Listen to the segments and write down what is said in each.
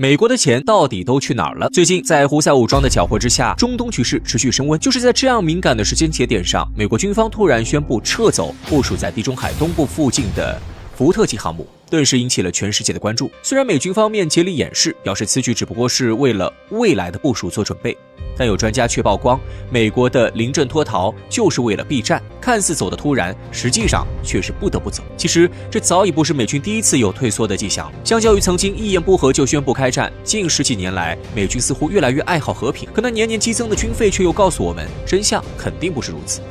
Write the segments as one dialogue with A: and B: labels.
A: 美国的钱到底都去哪儿了？最近在胡塞武装的搅和之下，中东局势持续升温。就是在这样敏感的时间节点上，美国军方突然宣布撤走部署在地中海东部附近的福特级航母，顿时引起了全世界的关注。虽然美军方面竭力掩饰，表示此举只不过是为了未来的部署做准备，但有专家却曝光，美国的临阵脱逃就是为了避战，看似走得突然，实际上却是不得不走。其实这早已不是美军第一次有退缩的迹象，相较于曾经一言不合就宣布开战，近10几年来，美军似乎越来越爱好和平，可那年年激增的军费却又告诉我们，真相肯定不是如此。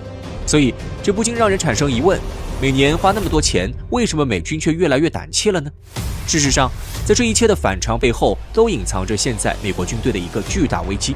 A: 所以这不禁让人产生疑问，每年花那么多钱，为什么美军却越来越胆怯了呢？事实上，在这一切的反常背后，都隐藏着现在美国军队的一个巨大危机。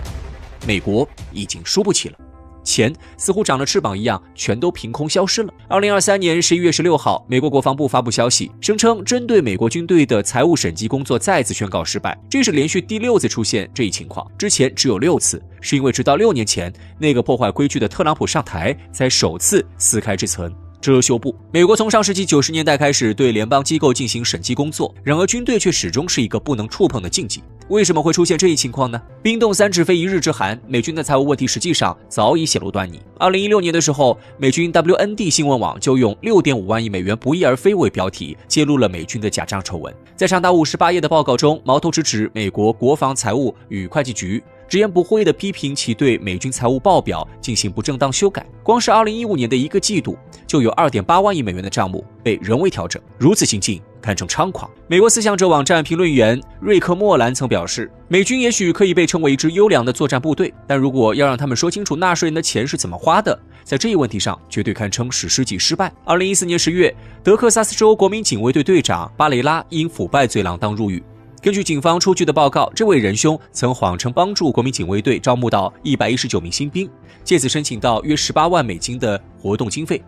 A: 美国已经输不起了，钱似乎长了翅膀一样，全都凭空消失了。2023年11月16号，美国国防部发布消息，声称针对美国军队的财务审计工作再次宣告失败，这是连续第6次出现这一情况，之前只有6次，是因为直到6年前那个破坏规矩的特朗普上台，才首次撕开这层遮羞布。美国从上世纪90年代开始对联邦机构进行审计工作，然而军队却始终是一个不能触碰的禁忌。为什么会出现这一情况呢？冰冻3尺非一日之寒，美军的财务问题实际上早已显露端倪。2016年的时候，美军 WND 新闻网就用6.5万亿美元不翼而飞为标题，揭露了美军的假账丑闻。在长达58页的报告中，矛头直指美国国防财务与会计局，直言不讳地批评其对美军财务报表进行不正当修改。光是2015年的一个季度，就有2.8万亿美元的账目被人为调整，如此行径堪称猖狂。美国思想者网站评论员瑞克·莫兰曾表示，美军也许可以被称为一支优良的作战部队，但如果要让他们说清楚纳税人的钱是怎么花的，在这一问题上绝对堪称史诗级失败。2014年10月，德克萨斯州国民警卫队队长巴雷拉因腐败罪锒铛入狱。根据警方出具的报告，这位仁兄曾谎称帮助国民警卫队招募到119名新兵，借此申请到约18万美金的活动经费。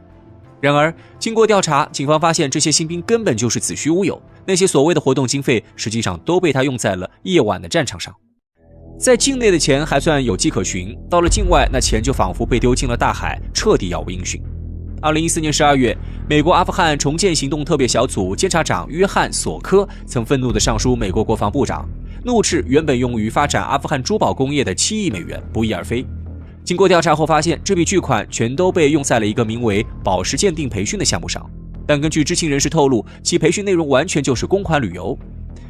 A: 然而，经过调查，警方发现这些新兵根本就是子虚乌有，那些所谓的活动经费实际上都被他用在了夜晚的战场上。在境内的钱还算有迹可循，到了境外，那钱就仿佛被丢进了大海，彻底杳无音讯。2014年12月，美国阿富汗重建行动特别小组监察长约翰·索科曾愤怒地上书美国国防部长，怒斥原本用于发展阿富汗珠宝工业的7亿美元不翼而飞。经过调查后发现，这笔巨款全都被用在了一个名为宝石鉴定培训的项目上，但根据知情人士透露，其培训内容完全就是公款旅游。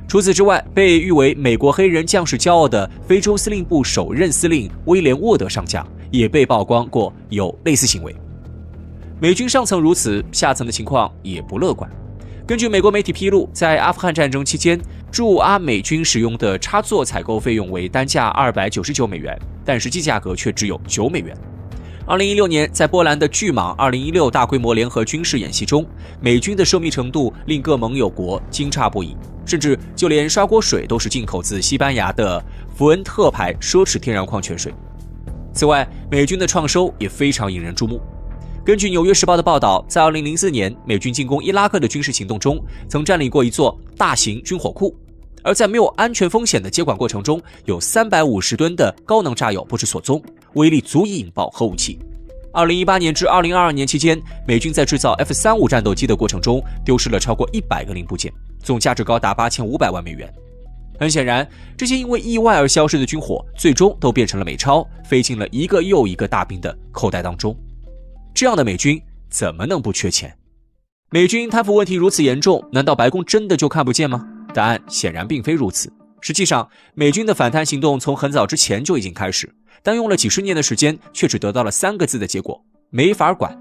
A: 除此之外，被誉为美国黑人将士骄傲的非洲司令部首任司令威廉·沃德上将也被曝光过有类似行为。美军上层如此，下层的情况也不乐观。根据美国媒体披露，在阿富汗战争期间，驻阿美军使用的插座采购费用为单价299美元，但实际价格却只有9美元。2016年，在波兰的巨蟒2016大规模联合军事演习中，美军的奢靡程度令各盟友国惊诧不已，甚至就连刷锅水都是进口自西班牙的福恩特牌奢侈天然矿泉水。此外，美军的创收也非常引人注目。根据《纽约时报》的报道，在2004年美军进攻伊拉克的军事行动中，曾占领过一座大型军火库，而在没有安全风险的接管过程中，有350吨的高能炸药不知所踪，威力足以引爆核武器。2018年至2022年期间，美军在制造 F-35战斗机的过程中丢失了超过100个零部件，总价值高达8500万美元。很显然，这些因为意外而消失的军火，最终都变成了美钞，飞进了一个又一个大兵的口袋当中。这样的美军怎么能不缺钱？美军贪腐问题如此严重，难道白宫真的就看不见吗？答案显然并非如此。实际上，美军的反贪行动从很早之前就已经开始，但用了几十年的时间，却只得到了3个字的结果：没法管。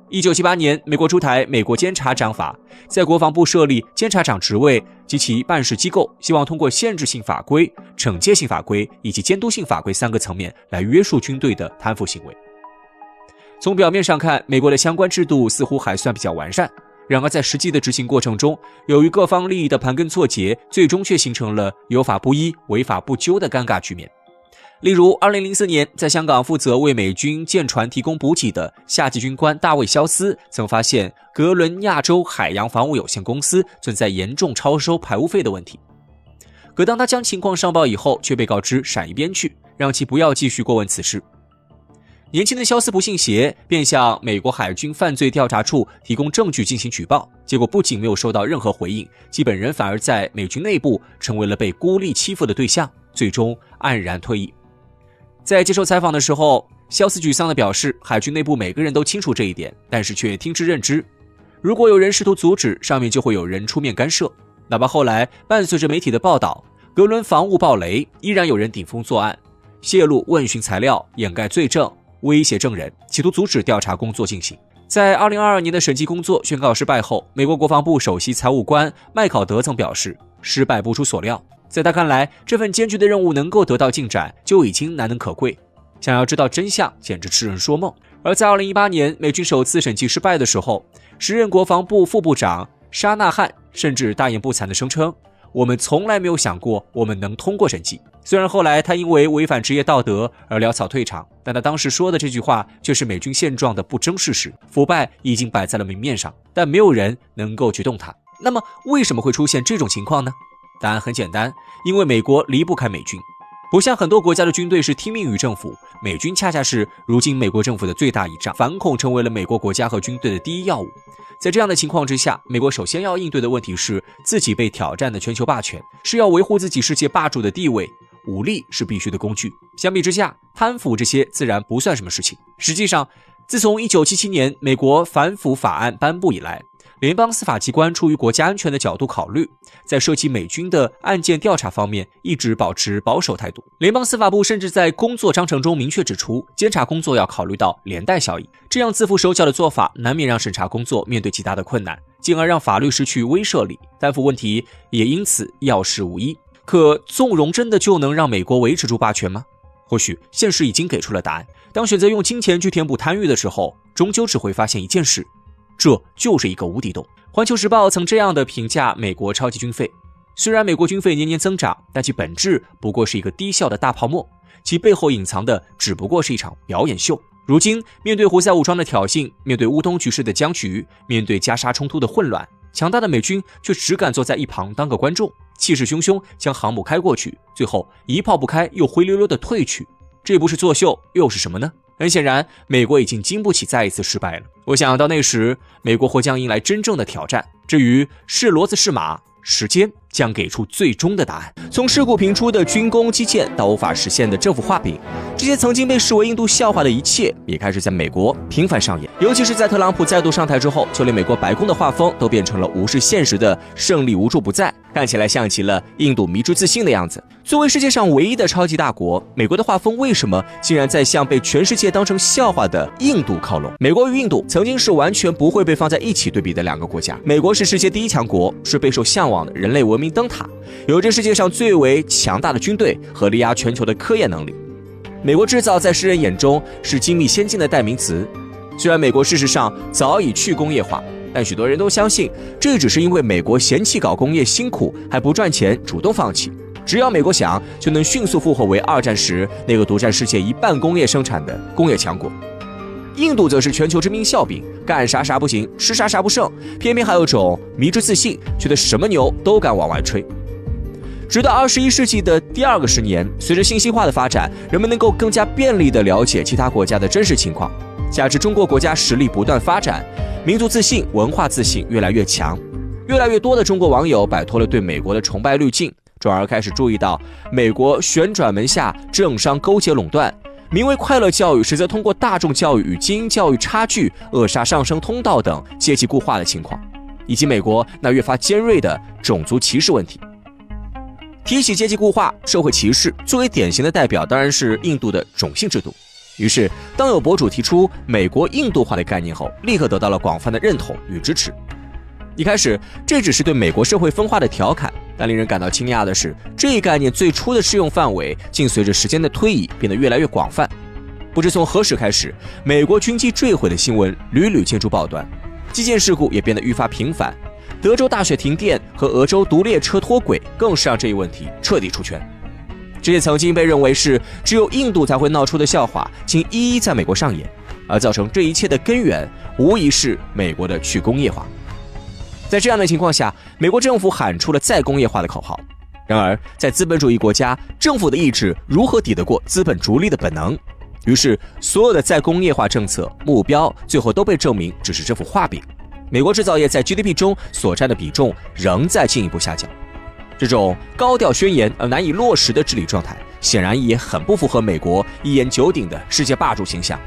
A: 1978年，美国出台《美国监察长法》，在国防部设立监察长职位及其办事机构，希望通过限制性法规、惩戒性法规以及监督性法规3个层面来约束军队的贪腐行为。从表面上看，美国的相关制度似乎还算比较完善，然而在实际的执行过程中，由于各方利益的盘根错节，最终却形成了有法不依、违法不究的尴尬局面。例如2004年，在香港负责为美军舰船提供补给的下级军官大卫·肖斯曾发现格伦亚洲海洋防务有限公司存在严重超收排污费的问题。可当他将情况上报以后，却被告知闪一边去，让其不要继续过问此事。年轻的肖斯不信邪，便向美国海军犯罪调查处提供证据进行举报，结果不仅没有收到任何回应，其本人反而在美军内部成为了被孤立欺负的对象，最终黯然退役。在接受采访的时候，肖斯沮丧地表示，海军内部每个人都清楚这一点，但是却听之任之。如果有人试图阻止，上面就会有人出面干涉。哪怕后来伴随着媒体的报道，格伦防务爆雷，依然有人顶风作案，泄露问询材料，掩盖罪证，威胁证人，企图阻止调查工作进行。在2022年的审计工作宣告失败后，美国国防部首席财务官麦考德曾表示，失败不出所料。在他看来，这份艰巨的任务能够得到进展，就已经难能可贵。想要知道真相，简直痴人说梦。而在2018年美军首次审计失败的时候，时任国防部副部长沙纳汉甚至大言不惭地声称，我们从来没有想过我们能通过审计。虽然后来他因为违反职业道德而潦草退场，但他当时说的这句话却是美军现状的不争事实，腐败已经摆在了明面上，但没有人能够去动它。那么为什么会出现这种情况呢？答案很简单，因为美国离不开美军。不像很多国家的军队是听命于政府，美军恰恰是如今美国政府的最大倚仗，反恐成为了美国国家和军队的第一要务。在这样的情况之下，美国首先要应对的问题是自己被挑战的全球霸权，是要维护自己世界霸主的地位，武力是必须的工具。相比之下，贪腐这些自然不算什么事情。实际上，自从1977年美国反腐法案颁布以来，联邦司法机关出于国家安全的角度考虑，在涉及美军的案件调查方面一直保持保守态度。联邦司法部甚至在工作章程中明确指出，监察工作要考虑到连带效应。这样自负手脚的做法难免让审查工作面对极大的困难，进而让法律失去威慑力，贪腐问题也因此药石无医。可纵容真的就能让美国维持住霸权吗？或许现实已经给出了答案。当选择用金钱去填补贪欲的时候，终究只会发现一件事，这就是一个无底洞。环球时报曾这样的评价美国超级军费，虽然美国军费年年增长，但其本质不过是一个低效的大泡沫，其背后隐藏的只不过是一场表演秀。如今面对胡塞武装的挑衅，面对乌东局势的僵局，面对加沙冲突的混乱，强大的美军却只敢坐在一旁当个观众，气势汹汹将航母开过去，最后一炮不开又灰溜溜的退去。这不是作秀又是什么呢？很显然，美国已经经不起再一次失败了。我想到那时，美国或将迎来真正的挑战。至于是骡子是马，时间将给出最终的答案。从事故频出的军工基建到无法实现的政府画饼，这些曾经被视为印度笑话的一切，也开始在美国频繁上演。尤其是在特朗普再度上台之后，就连美国白宫的画风都变成了无视现实的胜利无处不在，看起来像极了印度迷之自信的样子。作为世界上唯一的超级大国，美国的画风为什么竟然在向被全世界当成笑话的印度靠拢？美国与印度曾经是完全不会被放在一起对比的两个国家。美国是世界第一强国，是备受向往的人类文明灯塔，有着世界上最为强大的军队和力压全球的科研能力。美国制造在世人眼中是精密先进的代名词。虽然美国事实上早已去工业化，但许多人都相信这只是因为美国嫌弃搞工业辛苦还不赚钱，主动放弃。只要美国想，就能迅速复活为二战时那个独占世界一半工业生产的工业强国。印度则是全球知名笑柄，干啥啥不行，吃啥啥不剩，偏偏还有种迷之自信，觉得什么牛都敢往外吹。直到21世纪的第2个10年，随着信息化的发展，人们能够更加便利地了解其他国家的真实情况。加之中国国家实力不断发展，民族自信、文化自信越来越强，越来越多的中国网友摆脱了对美国的崇拜滤镜，转而开始注意到美国旋转门下政商勾结垄断，名为快乐教育，实则通过大众教育与精英教育差距扼杀上升通道等阶级固化的情况，以及美国那越发尖锐的种族歧视问题。提起阶级固化、社会歧视，作为典型的代表当然是印度的种姓制度。于是当有博主提出美国印度化的概念后，立刻得到了广泛的认同与支持。一开始这只是对美国社会分化的调侃，但令人感到惊讶的是，这一概念最初的适用范围竟随着时间的推移变得越来越广泛。不知从何时开始，美国军机坠毁的新闻屡屡见诸报端，基建事故也变得愈发频繁，德州大雪停电和俄州毒列车脱轨更是让这一问题彻底出圈。这些曾经被认为是只有印度才会闹出的笑话，竟一一在美国上演，而造成这一切的根源无疑是美国的去工业化。在这样的情况下，美国政府喊出了再工业化的口号。然而在资本主义国家，政府的意志如何抵得过资本逐利的本能？于是，所有的再工业化政策目标最后都被证明只是这幅画饼。美国制造业在 GDP 中所占的比重仍在进一步下降。这种高调宣言而难以落实的治理状态，显然也很不符合美国一言九鼎的世界霸主形象。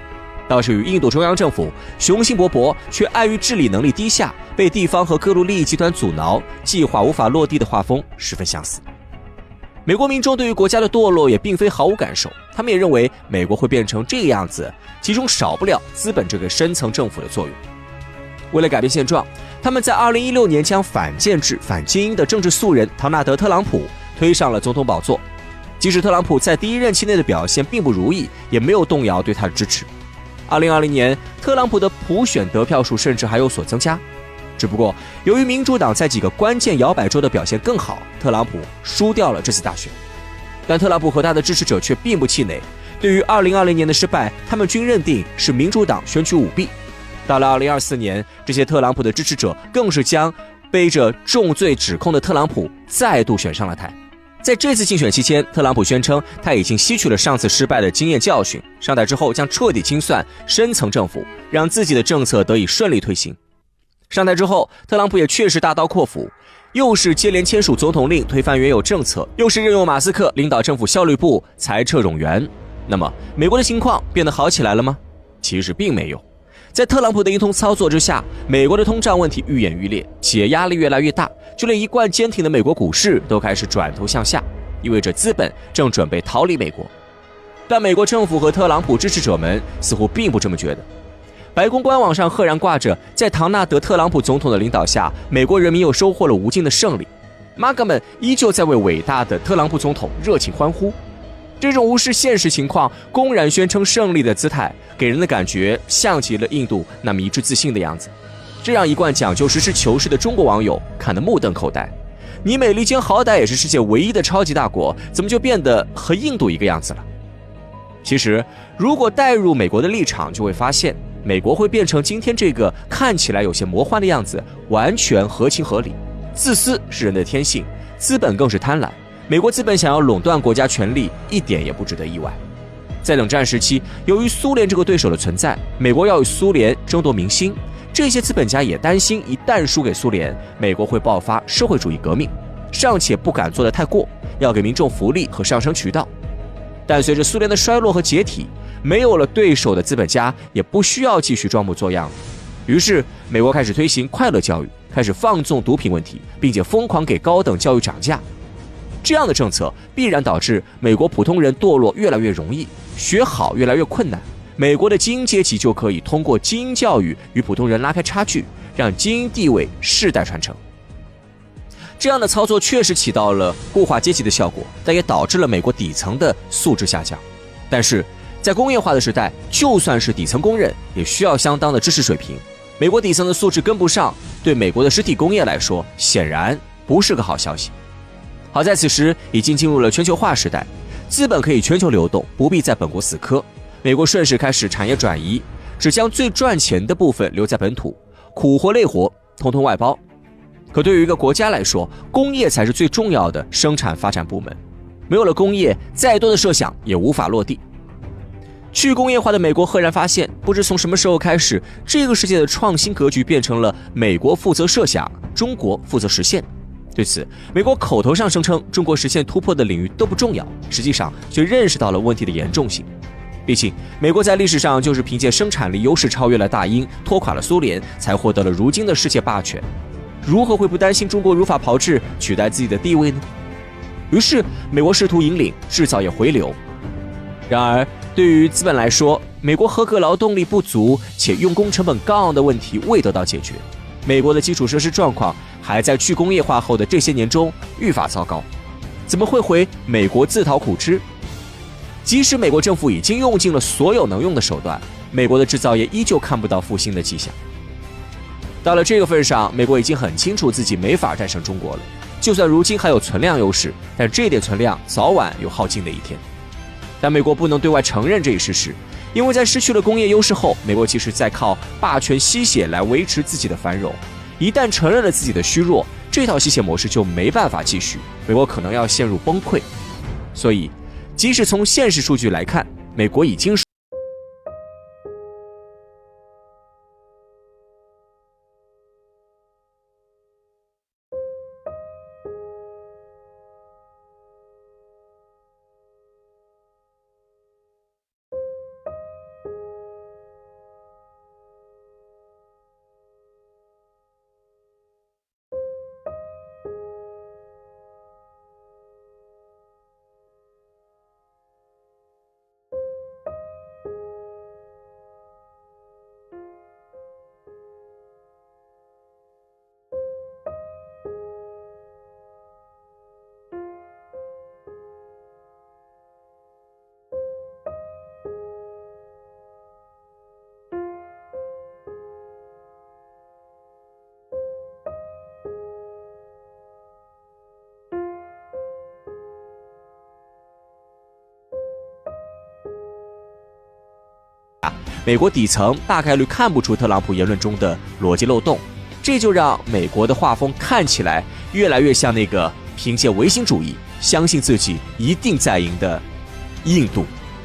A: 倒是与印度中央政府雄心勃勃却碍于治理能力低下，被地方和各路利益集团阻挠，计划无法落地的画风十分相似。美国民众对于国家的堕落也并非毫无感受，他们也认为美国会变成这个样子，其中少不了资本这个深层政府的作用。为了改变现状，他们在2016年将反建制、反精英的政治素人唐纳德·特朗普推上了总统宝座。即使特朗普在第一任期内的表现并不如意，也没有动摇对他的支持。2020年，特朗普的普选得票数甚至还有所增加。只不过，由于民主党在几个关键摇摆州的表现更好，特朗普输掉了这次大选。但特朗普和他的支持者却并不气馁，对于2020年的失败，他们均认定是民主党选举舞弊。到了2024年，这些特朗普的支持者更是将背着重罪指控的特朗普再度选上了台。在这次竞选期间，特朗普宣称他已经吸取了上次失败的经验教训，上台之后将彻底清算深层政府，让自己的政策得以顺利推行。上台之后，特朗普也确实大刀阔斧，又是接连签署总统令推翻原有政策，又是任用马斯克领导政府效率部裁撤冗员。那么，美国的情况变得好起来了吗？其实并没有。在特朗普的一通操作之下，美国的通胀问题愈演愈烈，企业压力越来越大，就连一贯坚挺的美国股市都开始转头向下，意味着资本正准备逃离美国。但美国政府和特朗普支持者们似乎并不这么觉得。白宫官网上赫然挂着，在唐纳德·特朗普总统的领导下，美国人民又收获了无尽的胜利。MAGA们依旧在为伟大的特朗普总统热情欢呼。这种无视现实情况、公然宣称胜利的姿态，给人的感觉像极了印度那么一致自信的样子，这让一贯讲究实事求是的中国网友看得目瞪口呆。你美利坚好歹也是世界唯一的超级大国，怎么就变得和印度一个样子了？其实，如果带入美国的立场，就会发现，美国会变成今天这个看起来有些魔幻的样子，完全合情合理。自私是人的天性，资本更是贪婪。美国资本想要垄断国家权力，一点也不值得意外。在冷战时期，由于苏联这个对手的存在，美国要与苏联争夺民心，这些资本家也担心一旦输给苏联，美国会爆发社会主义革命，尚且不敢做得太过，要给民众福利和上升渠道。但随着苏联的衰落和解体，没有了对手的资本家也不需要继续装模作样了。于是，美国开始推行快乐教育，开始放纵毒品问题，并且疯狂给高等教育涨价。这样的政策必然导致美国普通人堕落越来越容易，学好越来越困难。美国的精英阶级就可以通过精英教育与普通人拉开差距，让精英地位世代传承。这样的操作确实起到了固化阶级的效果，但也导致了美国底层的素质下降。但是在工业化的时代，就算是底层工人也需要相当的知识水平。美国底层的素质跟不上，对美国的实体工业来说显然不是个好消息。好在此时已经进入了全球化时代，资本可以全球流动，不必在本国死磕。美国顺势开始产业转移，只将最赚钱的部分留在本土，苦活累活通通外包。可对于一个国家来说，工业才是最重要的生产发展部门，没有了工业，再多的设想也无法落地。去工业化的美国赫然发现，不知从什么时候开始，这个世界的创新格局变成了美国负责设想，中国负责实现。对此，美国口头上声称中国实现突破的领域都不重要，实际上却认识到了问题的严重性。毕竟，美国在历史上就是凭借生产力优势超越了大英，拖垮了苏联，才获得了如今的世界霸权。如何会不担心中国如法炮制，取代自己的地位呢？于是，美国试图引领制造业回流。然而，对于资本来说，美国合格劳动力不足且用工成本高昂的问题未得到解决。美国的基础设施状况还在去工业化后的这些年中愈发糟糕，怎么会回美国自讨苦吃？即使美国政府已经用尽了所有能用的手段，美国的制造业依旧看不到复兴的迹象。到了这个份上，美国已经很清楚自己没法战胜中国了。就算如今还有存量优势，但这点存量早晚有耗尽的一天。但美国不能对外承认这一事实，因为在失去了工业优势后，美国其实在靠霸权吸血来维持自己的繁荣。一旦承认了自己的虚弱，这套吸血模式就没办法继续，美国可能要陷入崩溃。所以，即使从现实数据来看，美国已经美国底层大概率看不出特朗普言论中的逻辑漏洞，这就让美国的画风看起来越来越像那个凭借唯心主义相信自己一定在赢的印度。